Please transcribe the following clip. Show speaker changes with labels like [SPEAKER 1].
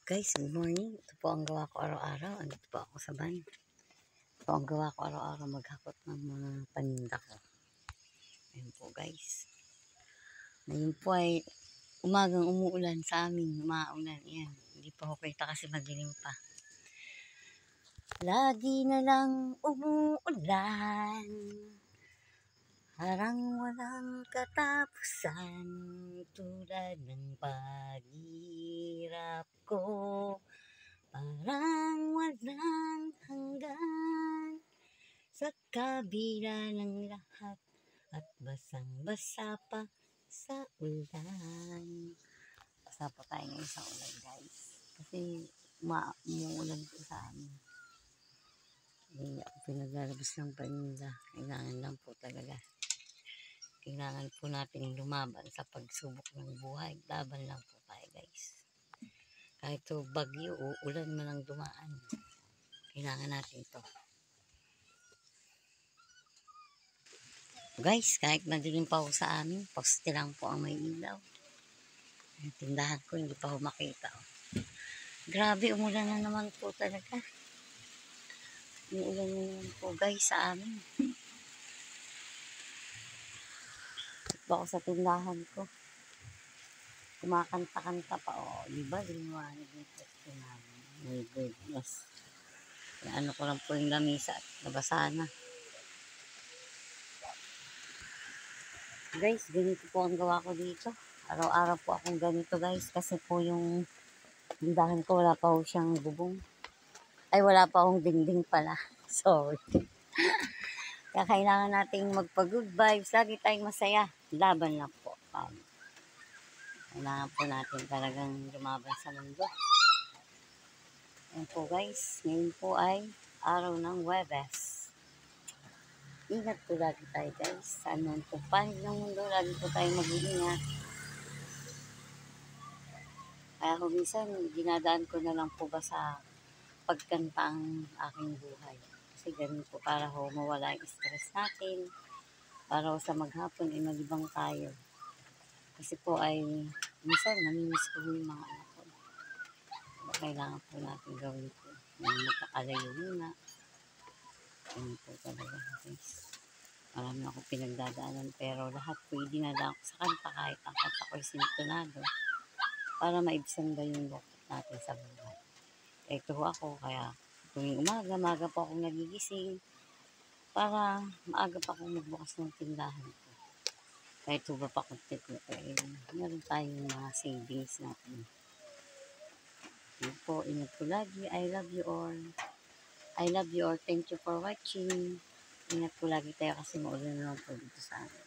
[SPEAKER 1] Guys, good morning. Ito po ang gawa ko araw-araw. Andito po ako sa van. Ito ang gawa ko araw-araw, maghakot ng mga paninda ko. Ayan po guys. Ngayon po ay umagang umuulan sa amin. Umaulan. Ayan. Hindi pa ako kita kasi madilim pa. Lagi na lang umuulan. Parang walang katapusan. Tulad ng paghirap ko. Parang walang hanggan sa kabila ng lahat at basang-basa pa sa ulan. Basa pa tayo ngayon sa ulan guys. Kasi umuulan po sa amin. Hindi ako pinaglalabas ng paninda. Kailangan lang po talaga. Kailangan po natin lumaban sa pagsubok ng buhay. Laban lang po tayo guys. Kahit ito bagyo o ulan man ang dumaan, kailangan natin ito. Guys, kahit madilim pa ako sa amin, poste lang po ang may ilaw. Ang tindahan ko, hindi pa ako makita. Grabe, umulan na naman po talaga. Umulan na naman po guys sa amin. Ito ako sa tindahan ko. Kumakanta-kanta pa. O, diba? Liwanag yung poste namin. My goodness. Ano ko lang po yung lamisa at nabasa na. Guys, ganito po ang gawa ko dito. Araw-araw po akong ganito guys. Kasi po yung tindahan ko wala pa ho siyang bubong. Ay, wala pa akong dingding pala. Sorry. Kaya kailangan nating magpa-good vibes. Lagi tayong masaya. Laban lang po. Kailangan po natin talagang lumaban sa mundo. Ayan po guys. Ngayon po ay araw ng Huwebes. Ingat po lagi tayo guys. Saan man po panig ng mundo, lagi po tayo mag-iingat. Kaya kung minsan, dinadaan ko na lang po ba sa pagkanta ang aking buhay. Kasi ganun po para ho mawala yung stress natin. Para ho sa maghapon ay malibang tayo. Kasi po ay minsan namimiss ko yung mga anak ko. Kailangan po natin gawin po. Magkakalayo muna. Ganun po talaga guys. Marami akong pinagdadaanan pero lahat po dinadaan ko sa kanta kahit ang kanta ko ay sintonado para maibsan ba yung lukot natin sa buhay. Ito ako kaya tuwing umaga po akong nagigising para maaga pa akong magbukas ng tindahan ko. Kahit tuba pa konti ko meron tayong mga savings natin. Yun po, ingat po lagi. I love you all. I love you all. Thank you for watching. Ingat po lagi tayo kasi maulan naman po dito sa amin.